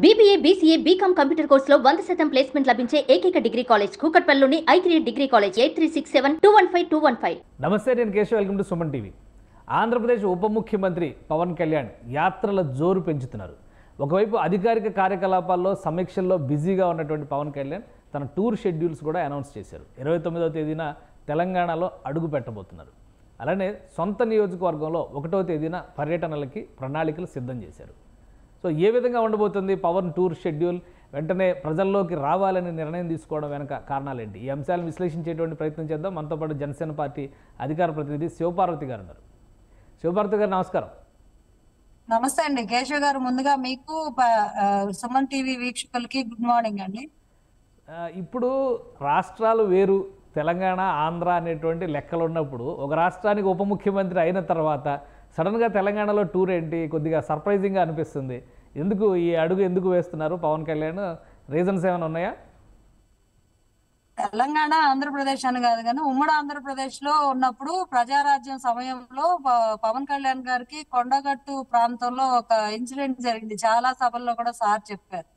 BBA, BCA, BCom computer కోర్సులో 100% placement లభించే ఏకైక డిగ్రీ కాలేజ్ కూకట్పల్లిలోని I3 డిగ్రీ కాలేజ్ 8367215215. నమస్తే, నేను Keshav. Welcome to Suman TV. Andhra Pradesh ఉప ముఖ్యమంత్రి పవన్ కళ్యాణ్ యాత్రల జోరు పెంచుతున్నారు. ఒకవైపు అధికారిక కార్యకలాపాల్లో సమీక్షల్లో బిజీగా ఉన్నటువంటి పవన్ కళ్యాణ్ తన టూర్ షెడ్యూల్స్ కూడా అనౌన్స్ చేశారు. 29వ తేదీన తెలంగాణలో అడుగు పెట్టబోతున్నారు. అలానే సొంత నియోజకవర్గంలో 1వ తేదీన పర్యటనలకి ప్రణాళికలు సిద్ధం చేశారు. సో ఏ విధంగా ఉండబోతుంది పవన్ టూర్ షెడ్యూల్? వెంటనే ప్రజల్లోకి రావాలని నిర్ణయం తీసుకోవడం వెనక కారణాలు ఏంటి? ఈ అంశాలను విశ్లేషించేటువంటి ప్రయత్నం చేద్దాం. మనతో పాటు జనసేన పార్టీ అధికార ప్రతినిధి శివపార్వతి గారు ఉన్నారు. శివపార్వతి గారు, నమస్కారం. నమస్తే అండి కేశవ్ గారు. ముందుగా మీకు సుమన్ టీవీ వీక్షకులకి గుడ్ మార్నింగ్ అండి. ఇప్పుడు రాష్ట్రాలు వేరు, తెలంగాణ ఆంధ్ర అనేటువంటి లెక్కలు ఉన్నప్పుడు ఒక రాష్ట్రానికి ఉప ముఖ్యమంత్రి అయిన తర్వాత సడన్గా తెలంగాణలో టూర్ ఏంటి? కొద్దిగా సర్ప్రైజింగ్గా అనిపిస్తుంది. ఎందుకు ఈ అడుగు ఎందుకు వేస్తున్నారు పవన్ కళ్యాణ్? రీజన్స్ ఏమైనా ఉన్నాయా? తెలంగాణ ఆంధ్రప్రదేశ్ అని కాదు కానీ ఉమ్మడి ఆంధ్రప్రదేశ్ లో ఉన్నప్పుడు ప్రజారాజ్యం సమయంలో పవన్ కళ్యాణ్ గారికి కొండగట్టు ప్రాంతంలో ఒక ఇన్సిడెంట్ జరిగింది. చాలా సభల్లో కూడా సార్ చెప్పారు.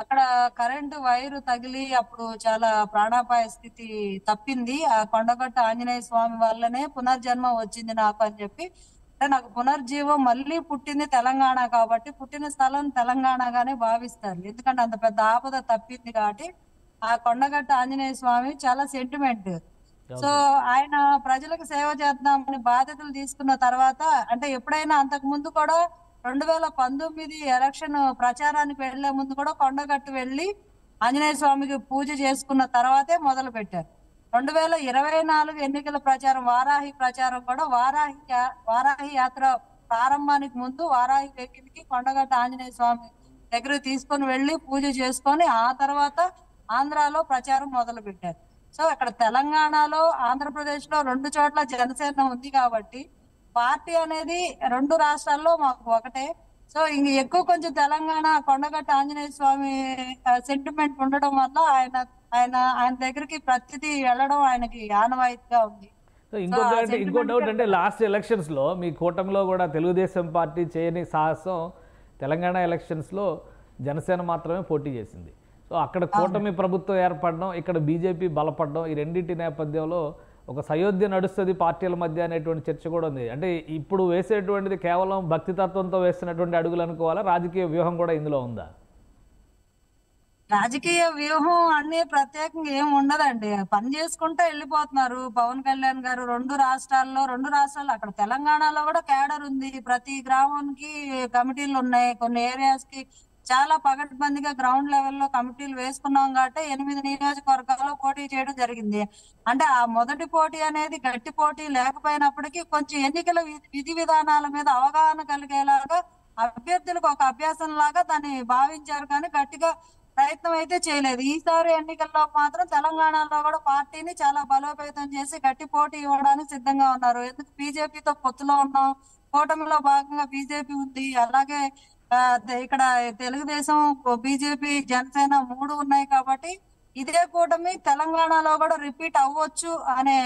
అక్కడ కరెంటు వైరు తగిలి అప్పుడు చాలా ప్రాణాపాయ స్థితి తప్పింది. ఆ కొండగట్టు ఆంజనేయ స్వామి వల్లనే పునర్జన్మ వచ్చింది నాకు అని చెప్పి, అంటే నాకు పునర్జీవం మళ్ళీ పుట్టింది తెలంగాణ కాబట్టి పుట్టిన స్థలం తెలంగాణగానే భావిస్తారు. ఎందుకంటే అంత పెద్ద ఆపద తప్పింది కాబట్టి ఆ కొండగట్టు ఆంజనేయ స్వామి చాలా సెంటిమెంట్. సో ఆయన ప్రజలకు సేవ చేద్దామని బాధ్యతలు తీసుకున్న తర్వాత, అంటే ఎప్పుడైనా అంతకు ముందు కూడా 2019 ఎలక్షన్ ప్రచారానికి వెళ్లే ముందు కూడా కొండగట్టు వెళ్లి ఆంజనేయ స్వామికి పూజ చేసుకున్న తర్వాతే మొదలు పెట్టారు. 2024 ఎన్నికల ప్రచారం, వారాహి ప్రచారం కూడా వారాహి యాత్ర ప్రారంభానికి ముందు వారాహి వెహికల్కి కొండగట్టు ఆంజనేయ స్వామి దగ్గర తీసుకొని వెళ్లి పూజ చేసుకొని ఆ తర్వాత ఆంధ్రాలో ప్రచారం మొదలు పెట్టారు. సో ఇక్కడ తెలంగాణలో ఆంధ్రప్రదేశ్ లో 2 చోట్ల జనసేన ఉంది కాబట్టి పార్టీ అనేది 2 రాష్ట్రాల్లో మాకు ఒకటే. సో ఇంక ఎక్కువ కొంచెం తెలంగాణ కొండగట్టు ఆంజనేయ స్వామి సెంటిమెంట్ ఉండడం వల్ల ఆయన దగ్గరికి ప్రతిదీ వెళ్ళడం ఆయనకి ఆనవాయితీగా ఉంది. ఇంకో డౌట్ అంటే లాస్ట్ ఎలక్షన్స్ లో మీ కూటమిలో కూడా తెలుగుదేశం పార్టీ చేయని సాహసం తెలంగాణ ఎలక్షన్స్ లో జనసేన మాత్రమే పోటీ చేసింది. సో అక్కడ కూటమి ప్రభుత్వం ఏర్పడడం, ఇక్కడ బీజేపీ బలపడడం, ఈ రెండింటి నేపథ్యంలో ఒక సయోధ్య నడుస్తుంది పార్టీల మధ్య అనేటువంటి చర్చ కూడా ఉంది. అంటే ఇప్పుడు వేసేటువంటిది కేవలం భక్తి తత్వంతో వేస్తున్నటువంటి అడుగులు అనుకోవాలా? రాజకీయ వ్యూహం కూడా ఇందులో ఉందా? రాజకీయ వ్యూహం అన్ని ప్రత్యేకంగా ఏమి ఉండదండి. పని చేసుకుంటూ వెళ్ళిపోతున్నారు పవన్ కళ్యాణ్ గారు. 2 రాష్ట్రాల్లో అక్కడ తెలంగాణలో కూడా క్యాడర్ ఉంది. ప్రతి గ్రామానికి కమిటీలు ఉన్నాయి. కొన్ని ఏరియాస్ కి చాలా పగడ్బందీగా గ్రౌండ్ లెవెల్లో కమిటీలు వేసుకున్నాం కాబట్టి 8 నియోజకవర్గాల్లో పోటీ చేయడం జరిగింది. అంటే ఆ మొదటి పోటీ అనేది గట్టి పోటీ లేకపోయినప్పటికీ కొంచెం ఎన్నికల విధి విధానాల మీద అవగాహన కలిగేలాగా అభ్యర్థులకు ఒక అభ్యాసం లాగా దాన్ని భావించారు, కానీ గట్టిగా ప్రయత్నం అయితే చేయలేదు. ఈసారి ఎన్నికల్లో మాత్రం తెలంగాణలో కూడా పార్టీని చాలా బలోపేతం చేసి గట్టి పోటీ ఇవ్వడానికి సిద్ధంగా ఉన్నారు. ఎందుకు? బీజేపీతో పొత్తులో ఉన్నాం, కూటమిలో భాగంగా బీజేపీ ఉంది. అలాగే ఇక్కడ తెలుగుదేశం, బీజేపీ, జనసేన 3 ఉన్నాయి కాబట్టి ఇదే కూటమి తెలంగాణలో కూడా రిపీట్ అవ్వచ్చు అనే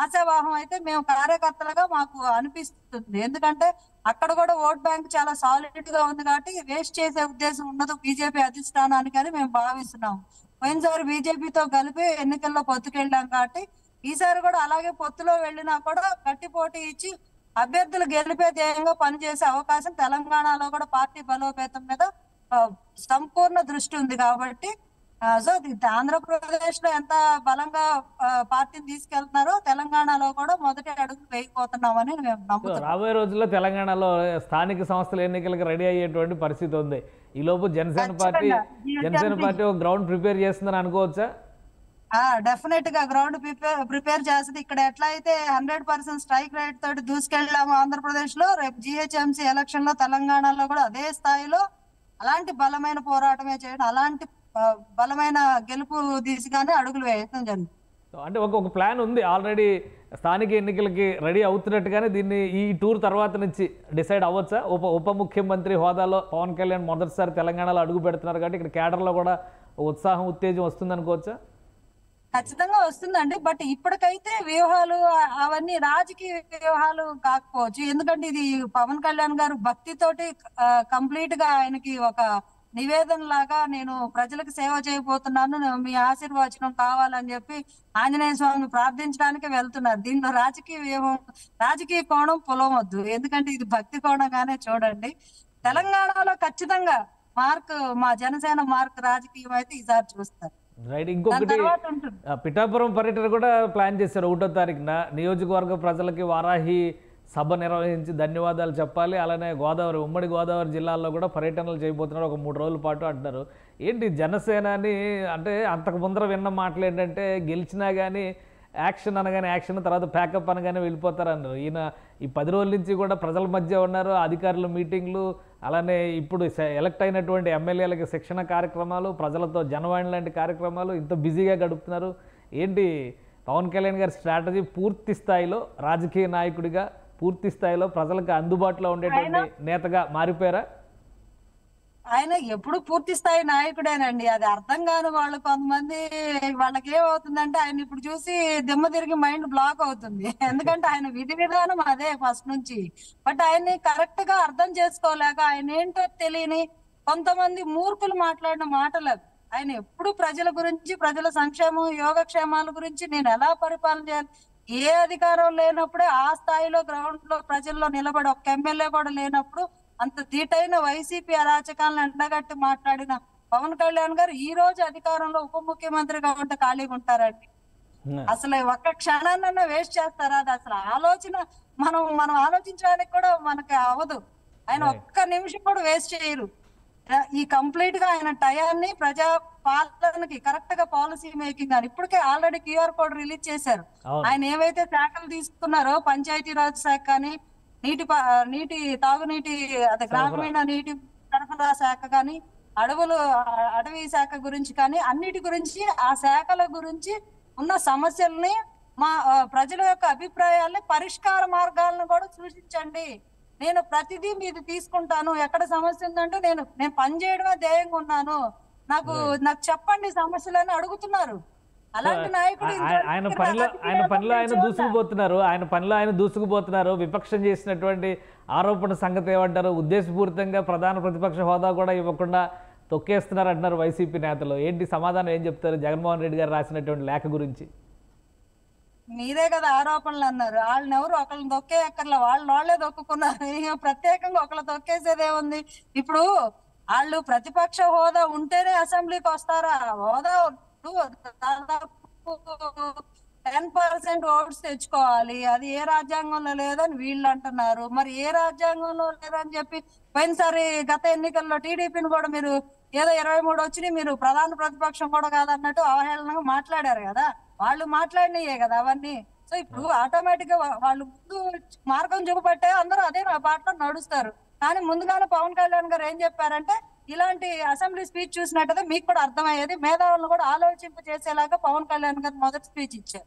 ఆశావాహం అయితే మేము కార్యకర్తలుగా మాకు అనిపిస్తుంది. ఎందుకంటే అక్కడ కూడా ఓట్ బ్యాంక్ చాలా సాలిడ్ గా ఉంది కాబట్టి వేస్ట్ చేసే ఉద్దేశం ఉండదు బీజేపీ అధిష్టానానికి అని మేము భావిస్తున్నాం. పోయినసారి బీజేపీతో కలిపి ఎన్నికల్లో పొత్తుకెళ్ళాం కాబట్టి ఈసారి కూడా అలాగే పొత్తులో వెళ్ళినా కూడా గట్టి పోటీ ఇచ్చి అభ్యర్థులు గెలిపే ధ్యేయంగా పనిచేసే అవకాశం తెలంగాణలో కూడా పార్టీ బలోపేతం మీద సంపూర్ణ దృష్టి ఉంది కాబట్టి సో ఆంధ్రప్రదేశ్ లో ఎంత బలంగా పార్టీని తీసుకెళ్తున్నారో తెలంగాణలో కూడా మొదటి అడుగు వేయకపోతున్నామని మేము నమ్ముతున్నాం. రాబోయే రోజుల్లో తెలంగాణలో స్థానిక సంస్థల ఎన్నికలకు రెడీ అయ్యేటువంటి పరిస్థితి ఉంది. ఈ లోపు జనసేన పార్టీ ఒక గ్రౌండ్ ప్రిపేర్ చేస్తుందని అనుకోవచ్చా? డెఫినెట్ గా గ్రౌండ్ ప్రిపేర్ చేస్తుంది. ఇక్కడ ఎట్లా అయితే 100% స్ట్రైక్ రేట్ తోటి దూసుకెళ్ళాము ఆంధ్రప్రదేశ్ లో, రేపు జిహెచ్ఎంసీ ఎలక్షన్ లో తెలంగాణలో కూడా అదే స్థాయిలో అలాంటి బలమైన పోరాటమే చేయడం, అలాంటి బలమైన గెలుపు దిశగానే అడుగులు వేయడం జరుగుతుంది. అంటే ఒక ప్లాన్ ఉంది ఆల్రెడీ, స్థానిక ఎన్నికలకి రెడీ అవుతున్నట్టుగానే దీన్ని ఈ టూర్ తర్వాత నుంచి డిసైడ్ అవ్వచ్చా? ఉప ముఖ్యమంత్రి హోదాలో పవన్ కళ్యాణ్ మొదటిసారి తెలంగాణలో అడుగు పెడుతున్నారు కాబట్టి ఇక్కడ కేడర్లో కూడా ఉత్సాహం, ఉత్తేజం వస్తుంది అనుకోవచ్చా? ఖచ్చితంగా వస్తుందండి. బట్ ఇప్పటికైతే వ్యూహాలు అవన్నీ రాజకీయ వ్యూహాలు కాకపోవచ్చు. ఎందుకంటే ఇది పవన్ కళ్యాణ్ గారు భక్తితోటి కంప్లీట్ గా ఆయనకి ఒక నివేదన లాగా నేను ప్రజలకు సేవ చేయబోతున్నాను, మీ ఆశీర్వచనం కావాలని చెప్పి ఆంజనేయ స్వామిని ప్రార్థించడానికి వెళ్తున్నారు. దీనిలో రాజకీయ వ్యూహం, రాజకీయ కోణం పొలవద్దు. ఎందుకంటే ఇది భక్తి కోణంగానే చూడండి. తెలంగాణలో ఖచ్చితంగా మార్క్, మా జనసేన మార్క్ రాజకీయం అయితే ఈసారి చూస్తారు. రైట్. ఇంకొకటి, పిఠాపురం పర్యటన కూడా ప్లాన్ చేశారు 1వ తారీఖున. నియోజకవర్గ ప్రజలకి వారాహి సభ నిర్వహించి ధన్యవాదాలు చెప్పాలి. అలానే గోదావరి, ఉమ్మడి గోదావరి జిల్లాల్లో కూడా పర్యటనలు చేయబోతున్నారు ఒక 3 రోజుల పాటు అంటున్నారు. ఏంటి జనసేనని అంటే అంతకు ముందర విన్న మాటలు ఏంటంటే గెలిచినా కానీ యాక్షన్ అనగానే యాక్షన్, తర్వాత ప్యాకప్ అనగానే వెళ్ళిపోతారన్నారు. ఈయన ఈ 10 రోజుల నుంచి కూడా ప్రజల మధ్య ఉన్నారు, అధికారుల మీటింగ్లు, అలానే ఇప్పుడు ఎలక్ట్ అయినటువంటి ఎమ్మెల్యేలకి శిక్షణ కార్యక్రమాలు, ప్రజలతో జనవాణి లాంటి కార్యక్రమాలు, ఇంత బిజీగా గడుపుతున్నారు. ఏంటి పవన్ కళ్యాణ్ గారి స్ట్రాటజీ? పూర్తి స్థాయిలో రాజకీయ నాయకుడిగా, పూర్తి స్థాయిలో ప్రజలకు అందుబాటులో ఉండేటువంటి నేతగా మారిపోయారా? ఆయన ఎప్పుడు పూర్తి స్థాయి నాయకుడేనండి. అది అర్థం కాని వాళ్ళు కొంతమంది, వాళ్ళకి ఏమవుతుందంటే ఆయన ఇప్పుడు చూసి దిమ్మ తిరిగి మైండ్ బ్లాక్ అవుతుంది. ఎందుకంటే ఆయన విధి విధానం అదే ఫస్ట్ నుంచి. బట్ ఆయన్ని కరెక్ట్ గా అర్థం చేసుకోలేక ఆయన ఏంటో తెలియని కొంతమంది మూర్ఖులు మాట్లాడిన మాటలు అవి. ఆయన ఎప్పుడు ప్రజల గురించి, ప్రజల సంక్షేమం, యోగక్షేమాల గురించి నేను ఎలా పరిపాలన చేయాలి, ఏ అధికారం లేనప్పుడే ఆ స్థాయిలో గ్రౌండ్ లో ప్రజల్లో నిలబడి ఒక్క ఎమ్మెల్యే కూడా లేనప్పుడు అంత ధీటైన వైసీపీ అరాచకాలను ఎండగట్టి మాట్లాడిన పవన్ కళ్యాణ్ గారు ఈ రోజు అధికారంలో ఉప ముఖ్యమంత్రిగా ఉంటే ఖాళీగా ఉంటారండి? అసలు ఒక్క క్షణాన్న వేస్ట్ చేస్తారా? అది అసలు ఆలోచన మనం ఆలోచించడానికి కూడా మనకి అవ్వదు. ఆయన ఒక్క నిమిషం కూడా వేస్ట్ చేయరు. ఈ కంప్లీట్ గా ఆయన టయాన్ని ప్రజా పాలనకి కరెక్ట్ గా పాలసీ మేకింగ్ అని ఇప్పటికే ఆల్రెడీ QR కోడ్ రిలీజ్ చేశారు. ఆయన ఏవైతే శాఖలు తీసుకున్నారో, పంచాయతీరాజ్ శాఖ కానీ, నీటి తాగునీటి, అదే గ్రామీణ నీటి సరఫరా శాఖ కానీ, అడవి శాఖ గురించి కానీ, అన్నిటి గురించి, ఆ శాఖల గురించి ఉన్న సమస్యల్ని, మా ప్రజల యొక్క అభిప్రాయాల్ని, పరిష్కార మార్గాలను కూడా సూచించండి. నేను ప్రతిదీ మీది తీసుకుంటాను. ఎక్కడ సమస్య ఉందంటే నేను పని చేయడమే ధ్యేయంగా ఉన్నాను, నాకు చెప్పండి సమస్యలని అడుగుతున్నారు. అలాంటి నాయకుడు ఆయన పనిలో ఆయన దూసుకుపోతున్నారు. విపక్షం చేసినటువంటి ఆరోపణ సంగతి ఏమంటారు? ఉద్దేశపూరితంగా ప్రధాన ప్రతిపక్ష హోదా కూడా ఇవ్వకుండా తొక్కేస్తున్నారు అంటున్నారు వైసీపీ నేతలు. ఏంటి సమాధానం ఏం చెప్తారు జగన్మోహన్ రెడ్డి గారు రాసినటువంటి లేఖ గురించి? మీరే కదా ఆరోపణలు అన్నారు. వాళ్ళని ఎవరు ఒకళ్ళని తొక్కే ఎక్కర్లా, వాళ్ళే తొక్కుకున్నారు. ప్రత్యేకంగా ఒకళ్ళు తొక్కేసేదే ఉంది. ఇప్పుడు వాళ్ళు ప్రతిపక్ష హోదా ఉంటేనే అసెంబ్లీకి వస్తారా? హోదా దాదాపు 10% ఓట్స్ తెచ్చుకోవాలి. అది ఏ రాజ్యాంగంలో లేదని వీళ్ళు అంటున్నారు. మరి ఏ రాజ్యాంగంలో లేదని చెప్పి పోయినసారి గత ఎన్నికల్లో టీడీపీని కూడా మీరు ఏదో 23 వచ్చినాయి, మీరు ప్రధాన ప్రతిపక్షం కూడా కాదన్నట్టు అవహేళనగా మాట్లాడారు కదా. వాళ్ళు మాట్లాడినయే కదా అవన్నీ. సో ఇప్పుడు ఆటోమేటిక్ గా వాళ్ళు ముందు మార్గం చూపట్టే అందరూ అదే బాటలో నడుస్తారు. కానీ ముందుగానే పవన్ కళ్యాణ్ గారు ఏం చెప్పారంటే, ఇలాంటి అసెంబ్లీ స్పీచ్ చూసినట్టయితే మీకు కూడా అర్థమయ్యేది, మేధావులను కూడా ఆలోచింప చేసేలాగా పవన్ కళ్యాణ్ గారు మొదటి స్పీచ్ ఇచ్చారు.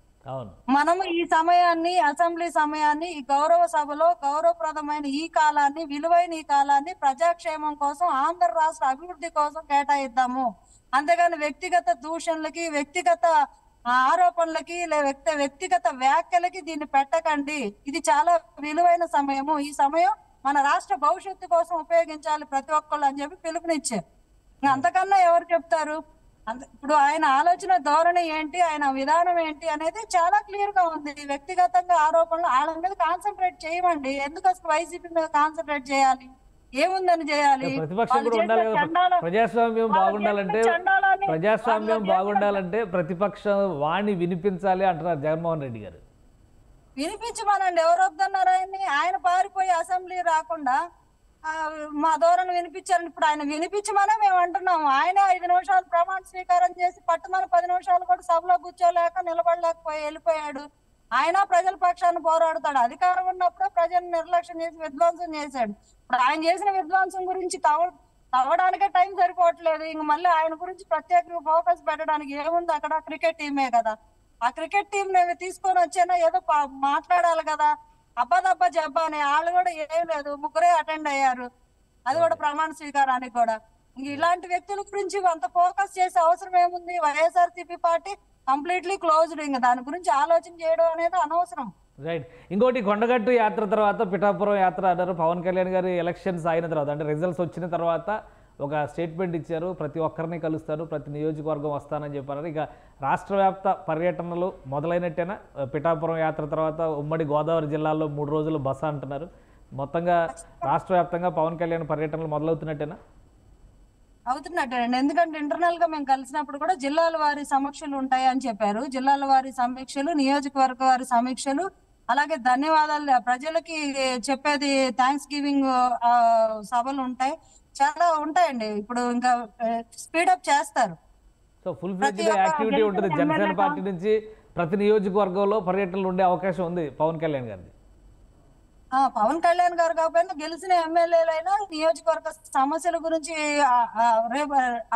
మనము ఈ సమయాన్ని, అసెంబ్లీ సమయాన్ని, ఈ గౌరవ సభలో గౌరవప్రదమైన ఈ కాలాన్ని, విలువైన ఈ కాలాన్ని ప్రజాక్షేమం కోసం, ఆంధ్ర రాష్ట్ర అభివృద్ధి కోసం కేటాయిద్దాము. అంతేగాని వ్యక్తిగత దూషణలకి, వ్యక్తిగత ఆరోపణలకి, వ్యక్తిగత వ్యాఖ్యలకి దీన్ని పెట్టకండి. ఇది చాలా విలువైన సమయము. ఈ సమయం మన రాష్ట్ర భవిష్యత్తు కోసం ఉపయోగించాలి ప్రతి ఒక్కళ్ళు అని చెప్పి పిలుపునిచ్చారు. అంతకన్నా ఎవరు చెప్తారు? ఇప్పుడు ఆయన ఆలోచన ధోరణి ఏంటి, ఆయన విధానం ఏంటి అనేది చాలా క్లియర్ గా ఉంది. వ్యక్తిగతంగా ఆరోపణలు వాళ్ళ మీద కాన్సన్ట్రేట్ చేయమండి. ఎందుకు అసలు వైసీపీ మీద కాన్సన్ట్రేట్ చేయాలి? ఏముందని చేయాలి? ప్రజాస్వామ్యం బాగుండాలంటే ప్రతిపక్ష వాణి వినిపించాలి అంటున్నారు జగన్మోహన్ రెడ్డి గారు. వినిపించమనండి, ఎవరు వద్దన్నారు ఆయన్ని? ఆయన పారిపోయి అసెంబ్లీ రాకుండా మా ధోరణి వినిపించారని ఇప్పుడు ఆయన వినిపించమనే మేము అంటున్నాము. ఆయన 5 నిమిషాలు ప్రమాణ స్వీకారం చేసి పట్టుమని 10 నిమిషాలు కూడా సభలో కూర్చోలేక నిలబడలేకపోయి వెళ్ళిపోయాడు. ఆయన ప్రజల పక్షాన్ని పోరాడుతాడు. అధికారం ఉన్నప్పుడే ప్రజలను నిర్లక్ష్యం చేసి విధ్వంసం చేశాడు. ఇప్పుడు ఆయన చేసిన విధ్వంసం గురించి తవ్వడానికే టైం సరిపోవట్లేదు. ఇంక మళ్ళీ ఆయన గురించి ప్రత్యేకంగా ఫోకస్ పెట్టడానికి ఏముంది? అక్కడ క్రికెట్ టీమే కదా. ఆ క్రికెట్ టీం నేను తీసుకొని వచ్చానా ఏదో మాట్లాడాలి కదా. అబ్బాదబ్బా జబ్బా అని వాళ్ళు కూడా ఏం లేదు, 3 అటెండ్ అయ్యారు. అది కూడా ప్రమాణ స్వీకారానికి కూడా. ఇలాంటి వ్యక్తుల గురించి అంత ఫోకస్ చేసే అవసరం ఏముంది? YSRCP party completely closed. ఇంకా దాని గురించి ఆలోచన చేయడం అనేది అనవసరం. రైట్. ఇంకోటి కొండగట్టు యాత్ర తర్వాత పిఠాపురం యాత్ర అన్నారు. పవన్ కళ్యాణ్ గారి ఎలక్షన్స్ అయిన తర్వాత అంటే రిజల్ట్స్ వచ్చిన తర్వాత ఒక స్టేట్మెంట్ ఇచ్చారు, ప్రతి ఒక్కరిని కలుస్తాను, ప్రతి నియోజకవర్గం వస్తానని చెప్పారు. ఇక రాష్ట్ర వ్యాప్త పర్యటనలు మొదలైనట్టేనా? పిఠాపురం యాత్ర తర్వాత ఉమ్మడి గోదావరి జిల్లాలో 3 రోజులు బస అంటున్నారు. మొత్తంగా రాష్ట్ర వ్యాప్తంగా పవన్ కళ్యాణ్ పర్యటనలు మొదలవుతున్నట్టేనా? అవుతున్నట్టేనండి. ఎందుకంటే ఇంటర్నల్ గా మేము కలిసినప్పుడు కూడా జిల్లాల వారి సమీక్షలు ఉంటాయి అని చెప్పారు. జిల్లాల వారి సమీక్షలు, నియోజకవర్గ వారి సమీక్షలు, అలాగే ధన్యవాదాలు ప్రజలకి చెప్పేది, థ్యాంక్స్ గివింగ్ సభలు ఉంటాయి, చాలా ఉంటాయండి. ఇప్పుడు ఇంకా స్పీడప్ చేస్తారు. సో ఫుల్ ఫ్లెడ్జ్డ్ యాక్టివిటీ ఉంటుంది. జనసేన పార్టీ నుంచి ప్రతి నియోజకవర్గంలో పర్యటనలు ఉండే అవకాశం ఉంది పవన్ కళ్యాణ్ గారిది. పవన్ కళ్యాణ్ గారు కాకపోయినా గెలిచిన ఎమ్మెల్యేలైనా నియోజకవర్గ సమస్యల గురించి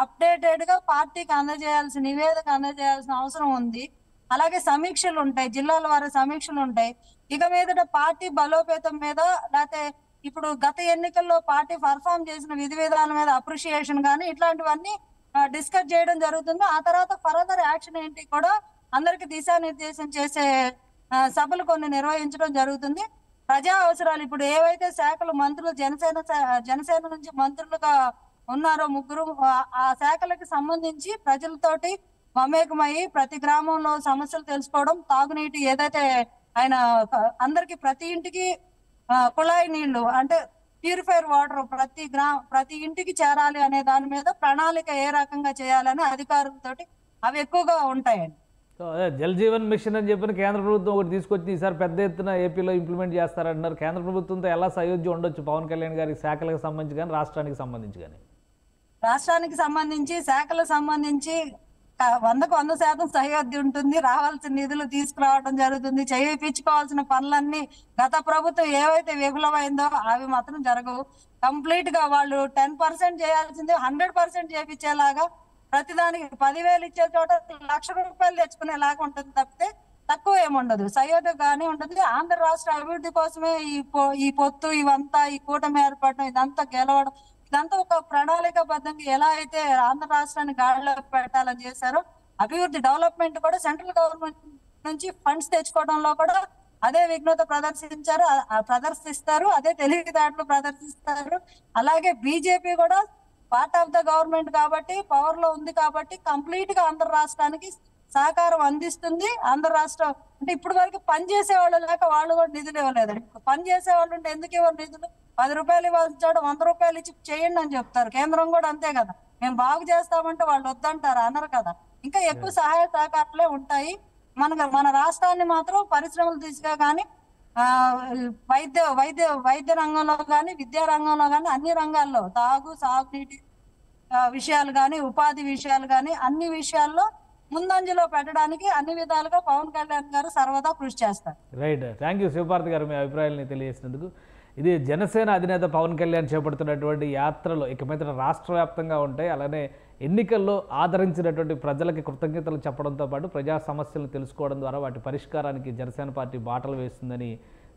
అప్డేటెడ్ గా పార్టీకి అందజేయాల్సిన నివేదిక అందజేయాల్సిన అవసరం ఉంది. అలాగే సమీక్షలు ఉంటాయి, జిల్లాల వారి సమీక్షలు ఉంటాయి. ఇక మీదట పార్టీ బలోపేతం మీద, లేకపోతే ఇప్పుడు గత ఎన్నికల్లో పార్టీ పర్ఫామ్ చేసిన విధి విధానం మీద అప్రిషియేషన్ కానీ ఇట్లాంటివన్నీ డిస్కస్ చేయడం జరుగుతుంది. ఆ తర్వాత ఫర్దర్ యాక్షన్ ఏంటి కూడా అందరికి దిశానిర్దేశం చేసే సభలు కొన్ని నిర్వహించడం జరుగుతుంది. ప్రజా అవసరాలు ఇప్పుడు ఏవైతే శాఖలు మంత్రులు జనసేన నుంచి మంత్రులుగా ఉన్నారో 3 ఆ శాఖలకు సంబంధించి ప్రజలతోటి మమేకమయ్యి ప్రతి గ్రామంలో సమస్యలు తెలుసుకోవడం, తాగునీటి ఏదైతే ఆయన అందరికి ప్రతి ఇంటికి కుళాయి నీళ్లు అంటే ప్యూరిఫైర్ వాటర్ ప్రతి ఇంటికి చేరాలి అనే దాని మీద ప్రణాళిక ఏ రకంగా చేయాలని అధికారులతోటి అవి ఎక్కువగా ఉంటాయండి. సో అదే జల్ జీవన్ మిషన్ అని చెప్పిన కేంద్ర ప్రభుత్వం ఒకటి తీసుకొచ్చి ఈసారి పెద్ద ఎత్తున ఏపీలో ఇంప్లిమెంట్ చేస్తారంటున్నారు. కేంద్ర ప్రభుత్వంతో ఎలా సయోధ్య ఉండొచ్చు పవన్ కళ్యాణ్ గారి శాఖలకు సంబంధించి కానీ రాష్ట్రానికి సంబంధించి కానీ? రాష్ట్రానికి సంబంధించి శాఖలకు సంబంధించి 100% సయోధ్య ఉంటుంది. రావాల్సిన నిధులు తీసుకురావడం జరుగుతుంది. చేయించుకోవాల్సిన పనులన్నీ గత ప్రభుత్వం ఏవైతే విఫలమైందో అవి మాత్రం జరగవు. కంప్లీట్ గా వాళ్ళు 10% చేయాల్సింది 100% చేయించేలాగా, ప్రతిదానికి 10,000 ఇచ్చే చోట 1,00,000 రూపాయలు తెచ్చుకునేలాగా ఉంటుంది తప్పితే తక్కువ ఏముండదు. సయోధ్య గానీ ఉంటుంది. ఆంధ్ర రాష్ట్ర అభివృద్ధి కోసమే ఈ పొత్తు ఇవంతా, ఈ కూటమి ఏర్పడడం, ఇదంతా గెలవడం, ఇదంతా ఒక ప్రణాళికాబద్ధంగా ఎలా అయితే ఆంధ్ర రాష్ట్రాన్ని గాడిలో పెట్టాలని చేశారో, అభివృద్ధి డెవలప్మెంట్ కూడా సెంట్రల్ గవర్నమెంట్ నుంచి ఫండ్స్ తెచ్చుకోవడంలో కూడా అదే విఘ్నత ప్రదర్శిస్తారు, అదే తెలివితేటలు ప్రదర్శిస్తారు. అలాగే బీజేపీ కూడా పార్ట్ ఆఫ్ ద గవర్నమెంట్ కాబట్టి, పవర్ లో ఉంది కాబట్టి కంప్లీట్ గా ఆంధ్ర రాష్ట్రానికి సహకారం అందిస్తుంది. ఆంధ్ర రాష్ట్రం అంటే ఇప్పుడు వరకు పని చేసే వాళ్ళు లేక వాళ్ళు కూడా నిధులు ఇవ్వలేదు. పని చేసే వాళ్ళు ఉంటే ఎందుకు ఇవ్వరు నిధులు? 10 రూపాయలు ఇవ్వాల్సిన చోట 100 రూపాయలు ఇచ్చి చేయండి అని చెప్తారు. కేంద్రం కూడా అంతే కదా, మేము బాగు చేస్తామంటే వాళ్ళు వద్దంటారు, అనరు కదా. ఇంకా ఎక్కువ సహాయ సహకారాలే ఉంటాయి. మన రాష్ట్రాన్ని మాత్రం పరిశ్రమలు దిశగా కానీ, వైద్య రంగంలో కానీ, విద్యా రంగంలో కానీ, అన్ని రంగాల్లో సాగునీటి విషయాలు కానీ, ఉపాధి విషయాలు కానీ, అన్ని విషయాల్లో ముందంజలో పెట్టడానికి అన్ని విధాలుగా పవన్ కళ్యాణ్ గారు సర్వదా కృషి చేస్తారు. రైట్. థ్యాంక్ యూ శివపార్తి గారు మీ అభిప్రాయాలని తెలియజేసినందుకు. ఇది జనసేన అధినేత పవన్ కళ్యాణ్ చేపడుతున్నటువంటి యాత్రలు ఇక మీద రాష్ట్ర వ్యాప్తంగా ఉంటాయి. అలానే ఎన్నికల్లో ఆదరించినటువంటి ప్రజలకి కృతజ్ఞతలు చెప్పడంతో పాటు ప్రజా సమస్యలను తెలుసుకోవడం ద్వారా వాటి పరిష్కారానికి జనసేన పార్టీ బాటలు వేస్తుందని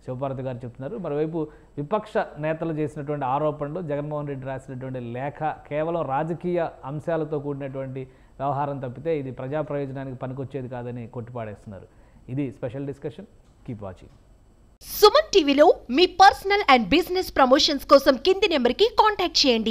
శివపార్తి గారు చెప్తున్నారు. మరోవైపు విపక్ష నేతలు చేసినటువంటి ఆరోపణలు, జగన్మోహన్ రెడ్డి రాసినటువంటి లేఖ కేవలం రాజకీయ అంశాలతో కూడినటువంటి వ్యవహారం తప్పితే ఇది ప్రజా ప్రయోజనానికి పనికొచ్చేది కాదని కొట్టిపాడేస్తున్నారు. ఇది special discussion. Keep watching. Suman టీవీలో మీ పర్సనల్ అండ్ బిజినెస్ ప్రమోషన్స్ కోసం కింది నెంబర్కి కాంటాక్ట్ చేయండి.